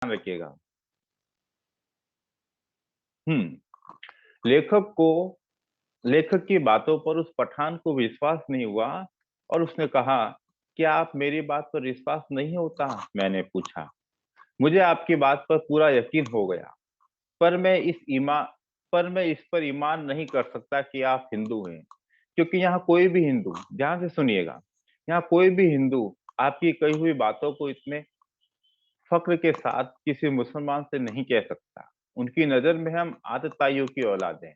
ध्यान रखिएगा। हम्म। लेखक को लेखक की बातों पर उस पठान को विश्वास नहीं हुआ और उसने कहा, क्या आप मेरी बात पर विश्वास नहीं होता? मैंने पूछा। मुझे आपकी बात पर पूरा यकीन हो गया, पर मैं इस ईमान पर मैं इस पर ईमान नहीं कर सकता कि आप हिंदू हैं, क्योंकि यहाँ कोई भी हिंदू, ध्यान से सुनिएगा, यहाँ कोई भी हिंदू आपकी कही हुई बातों को इतने फक्र के साथ किसी मुसलमान से नहीं कह सकता। उनकी नजर में हम आतताइयों की औलाद हैं।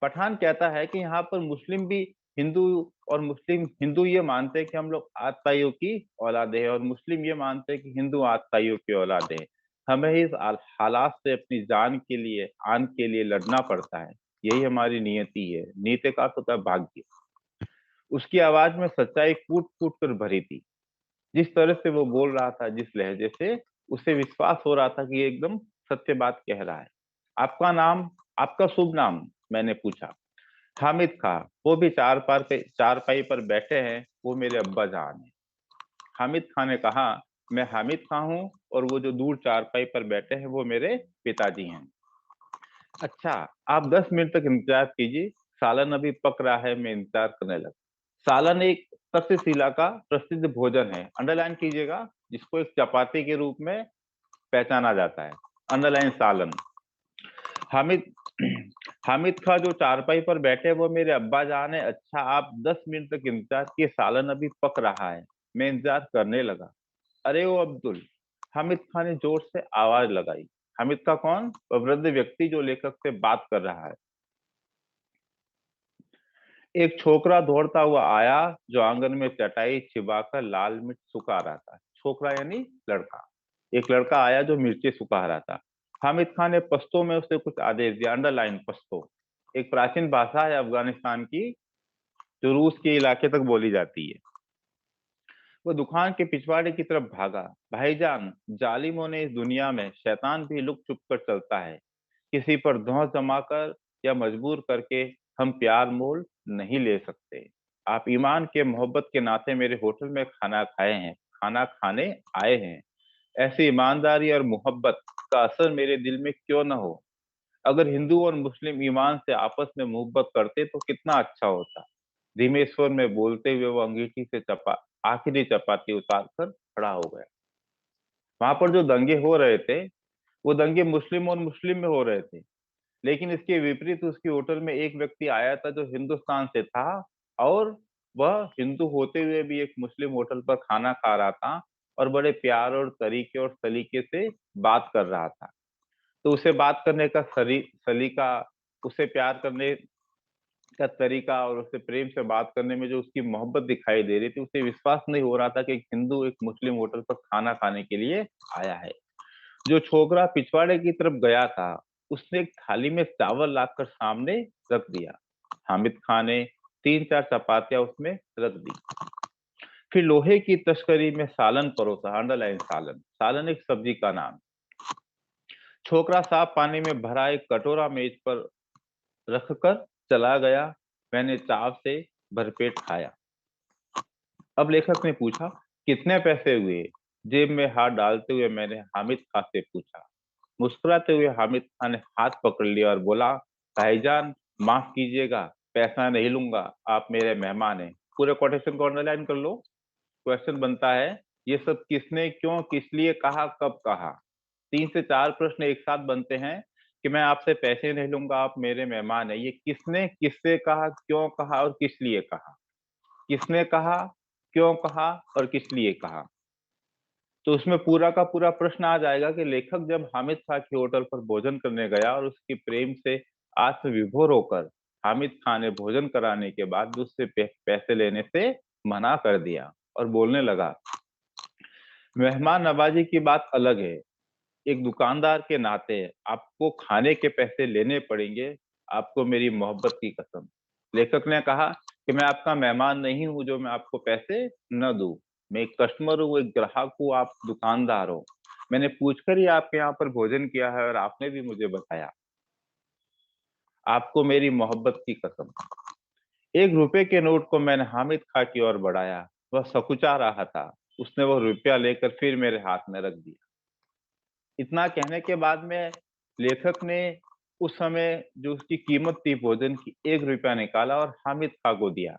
पठान कहता है कि यहाँ पर मुस्लिम भी हिंदू और मुस्लिम हिंदू ये मानते हैं कि हम लोग आतताइयों की औलादे हैं, और मुस्लिम ये मानते हैं कि हिंदू आतताइयों की औलादे हैं। हमें इस हालात से अपनी जान के लिए, आन के लिए लड़ना पड़ता है। यही हमारी नियति है। नीति का तो क्या भाग्य। उसकी आवाज में सच्चाई कूट कूट कर भरी थी। जिस तरह से वो बोल रहा था, जिस लहजे से, उसे विश्वास हो रहा था कि ये एकदम सत्य बात कह रहा है। आपका नाम, आपका शुभ नाम? मैंने पूछा। हामिद खां। वो भी चारपाई पर बैठे हैं, वो मेरे अब्बा जान है। हामिद खां ने कहा। मैं हामिद खां हूँ, और वो जो दूर चारपाई पर बैठे हैं वो मेरे पिताजी हैं। अच्छा, आप 10 मिनट तक इंतजार कीजिए, सालन अभी पक रहा है, मैं इंतजार करने लगा। सालन एक तक्षशिला का प्रसिद्ध भोजन है, अंडरलाइन कीजिएगा, जिसको एक चपाती के रूप में पहचाना जाता है। अंडरलाइन सालन। हामिद हामिद खां जो चारपाई पर बैठे, वो मेरे अब्बा जान है। अच्छा, आप 10 मिनट तक इंतजार किए, सालन अभी पक रहा है। मैं इंतजार करने लगा। अरे ओ अब्दुल! हामिद खां ने जोर से आवाज लगाई। हामिद खां कौन? वह वृद्ध व्यक्ति जो लेखक से बात कर रहा है। एक छोकरा दौड़ता हुआ आया, जो आंगन में चटाई छिपाकर लाल मिर्च सुखा रहा था। छोकरा यानी लड़का। एक लड़का आया जो मिर्ची सुखा रहा था। हामिद खान ने पश्तो में उसे कुछ आदेश दिया। अंडरलाइन पश्तो एक प्राचीन भाषा है अफगानिस्तान की, जो रूस के इलाके तक बोली जाती है। वो दुकान के पिछवाड़े की तरफ भागा। भाईजान, जालिमों ने इस दुनिया में शैतान भी लुक छुप कर चलता है। किसी पर धौंस जमाकर या मजबूर करके हम प्यार मोल नहीं ले सकते। आप ईमान के, मोहब्बत के नाते मेरे होटल में खाना खाए हैं, खाना खाने आए हैं। ऐसी ईमानदारी और मोहब्बत का असर मेरे दिल में क्यों न हो। अगर हिंदू और मुस्लिम ईमान से आपस में मोहब्बत करते तो कितना अच्छा होता। धीमे स्वर में बोलते हुए वो अंगीठी से चपा आखिरी चपाती उतार कर खड़ा हो गया। वहां पर जो दंगे हो रहे थे, वो दंगे मुस्लिम और मुस्लिम में हो रहे थे। लेकिन इसके विपरीत उसकी होटल में एक व्यक्ति आया था जो हिंदुस्तान से था, और वह हिंदू होते हुए भी एक मुस्लिम होटल पर खाना खा रहा था, और बड़े प्यार और तरीके और सलीके से बात कर रहा था। तो उसे बात करने का सलीका, उसे प्यार करने का तरीका, और उसे प्रेम से बात करने में जो उसकी मोहब्बत दिखाई दे रही थी, उसे विश्वास नहीं हो रहा था कि एक हिंदू एक मुस्लिम होटल पर खाना खाने के लिए आया है। जो छोकरा पिछवाड़े की तरफ गया था, उसने एक थाली में चावल लाकर सामने रख दिया। हामिद खान ने 3-4 चपातियां उसमें रख दी। फिर लोहे की तस्करी में सालन परोसा। अंडरलाइन सालन। सालन एक सब्जी का नाम। छोकरा साफ पानी में भरा एक कटोरा मेज पर रखकर चला गया। मैंने चाव से भरपेट खाया। अब लेखक ने पूछा, कितने पैसे हुए? जेब में हाथ डालते हुए मैंने हामिद खां से पूछा। मुस्कुराते हुए हामिद खान ने हाथ पकड़ लिया और बोला, भाईजान, माफ कीजिएगा, पैसा नहीं लूंगा, आप मेरे मेहमान हैं। पूरे कोटेशन को अंडरलाइन कर लो। क्वेश्चन बनता है, ये सब किसने, क्यों, किस लिए कहा, कब कहा? 3 से 4 प्रश्न एक साथ बनते हैं कि मैं आपसे पैसे नहीं लूंगा, आप मेरे मेहमान हैं। ये किसने, किससे कहा, क्यों कहा और किस लिए कहा? किसने कहा, क्यों कहा और किस लिए कहा? तो उसमें पूरा का पूरा प्रश्न आ जाएगा कि लेखक जब हामिद खां की होटल पर भोजन करने गया और उसकी प्रेम से आत्मविभोर होकर हामिद खां ने भोजन कराने के बाद भी उससे पैसे लेने से मना कर दिया, और बोलने लगा, मेहमान नवाजी की बात अलग है, एक दुकानदार के नाते आपको खाने के पैसे लेने पड़ेंगे, आपको मेरी मोहब्बत की कसम। लेखक ने कहा कि मैं आपका मेहमान नहीं हूं जो मैं आपको पैसे न दूं। मैं एक कस्टमर हूँ, एक ग्राहक हूँ, आप दुकानदार हो। मैंने पूछकर ही आपके यहाँ पर भोजन किया है, और आपने भी मुझे बताया। आपको मेरी मोहब्बत की कसम। 1 रुपए के नोट को मैंने हामिद खां की ओर बढ़ाया। वह सकुचा रहा था। उसने वो रुपया लेकर फिर मेरे हाथ में रख दिया। इतना कहने के बाद में लेखक ने उस समय जो उसकी कीमत थी भोजन की, 1 रुपया निकाला और हामिद खां को दिया।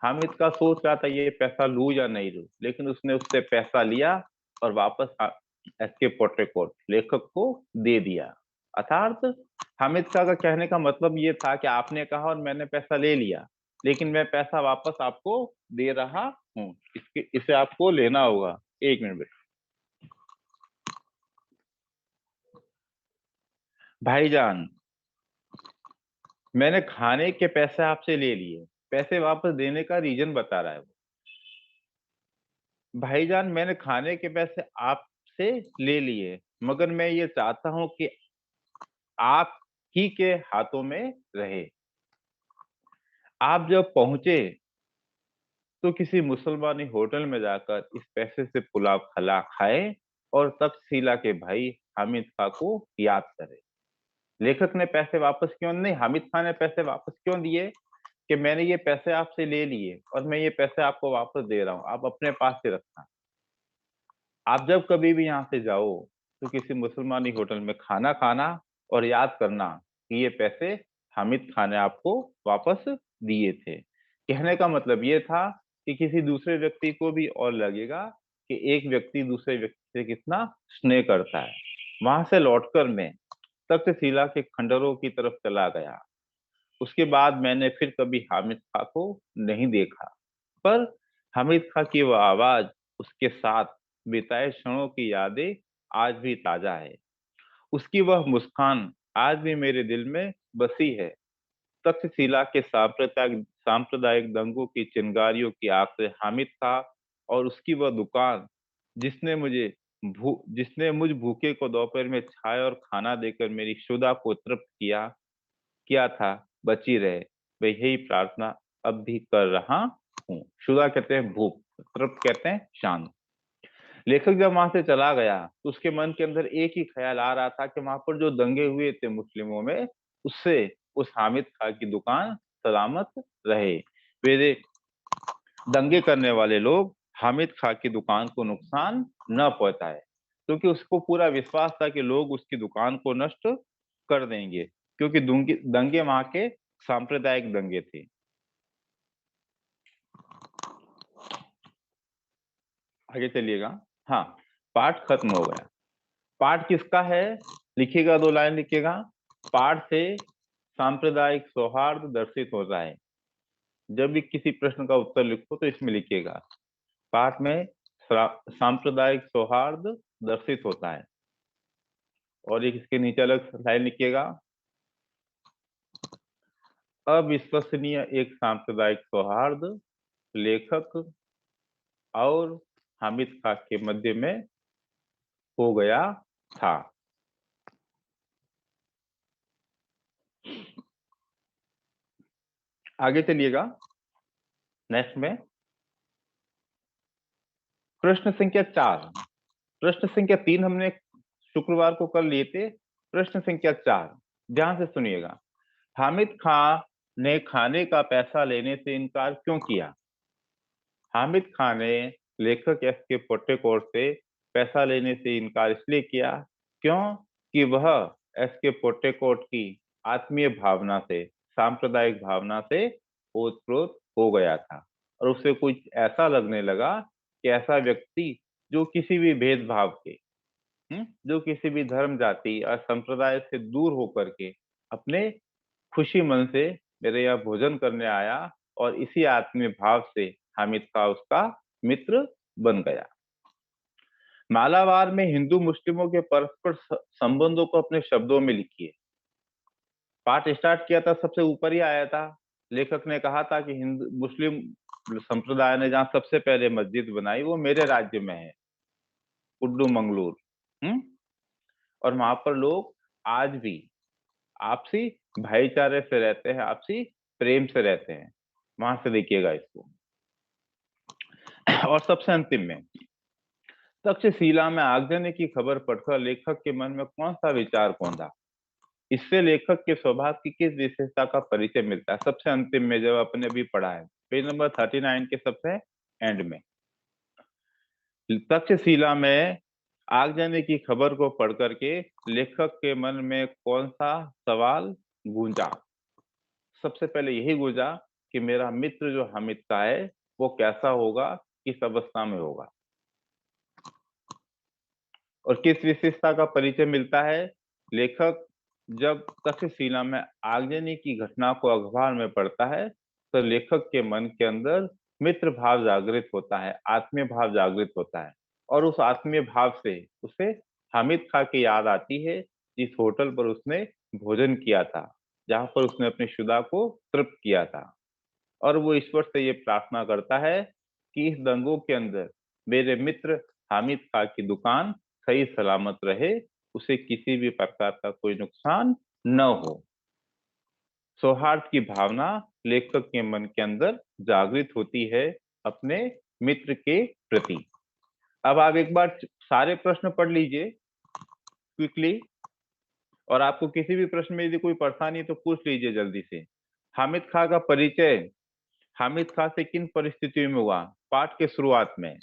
हामिद का सोच रहा था ये पैसा लूं या नहीं लूं, लेकिन उसने उससे पैसा लिया और वापस एसके पोटेकोट लेखक को दे दिया। अर्थात हामिद का कहने का मतलब ये था कि आपने कहा और मैंने पैसा ले लिया, लेकिन मैं पैसा वापस आपको दे रहा हूं, इसके इसे आपको लेना होगा। 1 मिनट बेटा। भाईजान, मैंने खाने के पैसे आपसे ले लिए, पैसे वापस देने का रीजन बता रहा है वो। भाईजान, मैंने खाने के पैसे आपसे ले लिए, मगर मैं ये चाहता हूं कि आप ही के हाथों में रहे। आप जब पहुंचे तो किसी मुसलमानी होटल में जाकर इस पैसे से पुलाव खला खाए और तक्षशिला के भाई हामिद खां को याद करें। लेखक ने पैसे वापस क्यों नहीं, हामिद खान ने पैसे वापस क्यों दिए? कि मैंने ये पैसे आपसे ले लिए और मैं ये पैसे आपको वापस दे रहा हूँ, आप अपने पास से रखना। आप जब कभी भी यहाँ से जाओ तो किसी मुसलमानी होटल में खाना खाना और याद करना कि ये पैसे हामिद खान ने आपको वापस दिए थे। कहने का मतलब ये था कि किसी दूसरे व्यक्ति को भी और लगेगा कि एक व्यक्ति दूसरे व्यक्ति से कितना स्नेह करता है। वहां से लौटकर मैं तक्षशिला के खंडरों की तरफ चला गया। उसके बाद मैंने फिर कभी हामिद खां को नहीं देखा, पर हामिद खां की वह आवाज, उसके साथ बिताए क्षणों की यादें आज भी ताजा है। उसकी वह मुस्कान आज भी मेरे दिल में बसी है। तक्षशिला के सांप्रदायिक सांप्रदायिक दंगों की चिंगारियों की आग से हामिद था, और उसकी वह दुकान जिसने मुझ भूखे को दोपहर में चाय और खाना देकर मेरी क्षुधा को तृप्त किया किया था, बची रहे। मैं यही प्रार्थना अब भी कर रहा हूँ। क्षुधा कहते हैं भूख, तृप्त कहते हैं शांत। लेखक जब वहां से चला गया तो उसके मन के अंदर एक ही ख्याल आ रहा था कि वहां पर जो दंगे हुए थे मुस्लिमों में, उससे उस हामिद खां की दुकान सलामत रहे। वे दंगे करने वाले लोग हामिद खां की दुकान को नुकसान न पहुंचाए, क्योंकि उसको पूरा विश्वास था कि लोग उसकी दुकान को नष्ट कर देंगे, क्योंकि दंगे दंगे वहां के सांप्रदायिक दंगे थे। आगे चलिएगा। हाँ, पाठ खत्म हो गया। पाठ किसका है? लिखिएगा, 2 लाइन लिखिएगा। पाठ से सांप्रदायिक सौहार्द दर्शित होता है। जब भी किसी प्रश्न का उत्तर लिखो तो इसमें लिखिएगा, पाठ में सांप्रदायिक सौहार्द दर्शित होता है। और एक इसके नीचे अलग लाइन लिखिएगा, अविश्वसनीय एक सांप्रदायिक सौहार्द लेखक और हामिद खां के मध्य में हो गया था। आगे चलिएगा। नेक्स्ट में प्रश्न संख्या 4। प्रश्न संख्या 3 हमने शुक्रवार को कर लिए थे। प्रश्न संख्या 4 ध्यान से सुनिएगा। हामिद खां ने खाने का पैसा लेने से इनकार क्यों किया? हामिद खान ने लेखक एस के पोटेकोट से पैसा लेने से इनकार इसलिए किया, क्यों कि वह एस के पोटेकोट की आत्मीय भावना से, सांप्रदायिक भावना से ओतप्रोत हो गया था, और उसे कुछ ऐसा लगने लगा कि ऐसा व्यक्ति जो किसी भी भेदभाव के, जो किसी भी धर्म जाति और संप्रदाय से दूर होकर के अपने खुशी मन से मेरे यहाँ भोजन करने आया, और इसी आत्मीय भाव से हामिद का उसका मित्र बन गया। मालाबार में हिंदू मुस्लिमों के परस्पर संबंधों को अपने शब्दों में लिखिए। पाठ स्टार्ट किया था सबसे ऊपर ही आया था। लेखक ने कहा था कि हिंदू मुस्लिम संप्रदाय ने जहाँ सबसे पहले मस्जिद बनाई वो मेरे राज्य में है, कुड्डू मंगलूर। हम्म और वहां पर लोग आज भी आपसी भाईचारे से रहते हैं, आपसी प्रेम से रहते हैं। वहां से देखिएगा इसको। और सबसे अंतिम में, तक्षशिला में आगजनी की खबर पढ़कर लेखक के मन में कौन सा विचार कौंधा? इससे लेखक के स्वभाव की किस विशेषता का परिचय मिलता है? सबसे अंतिम में, जब अपने अभी पढ़ा है, पेज नंबर 39 के सबसे एंड में, तक्षशिला में आगजनी की खबर को पढ़ करके लेखक के मन में कौन सा सवाल गूंजा? सबसे पहले यही गूंजा कि मेरा मित्र जो हामिद का है, वो कैसा होगा, किस अवस्था में होगा और किस विशेषता का परिचय मिलता है? लेखक जब तक्षशिला में आगजनी की घटना को अखबार में पढ़ता है, तो लेखक के मन के अंदर मित्र भाव जागृत होता है, आत्मीय भाव जागृत होता है और उस आत्मीय भाव से उसे हामिद खां की याद आती है, जिस होटल पर उसने भोजन किया था, जहाँ पर उसने अपनी शुदा को तृप्त किया था। और वो ईश्वर से ये प्रार्थना करता है कि इस दंगों के अंदर मेरे मित्र हामिद खां की दुकान सही सलामत रहे, उसे किसी भी प्रकार का कोई नुकसान न हो। सौहार्द की भावना लेखक के मन के अंदर जागृत होती है अपने मित्र के प्रति। अब आप एक बार सारे प्रश्न पढ़ लीजिए क्विकली, और आपको किसी भी प्रश्न में यदि कोई परेशानी है तो पूछ लीजिए जल्दी से। हामिद खां का परिचय हामिद खां से किन परिस्थितियों में हुआ? पाठ के शुरुआत में।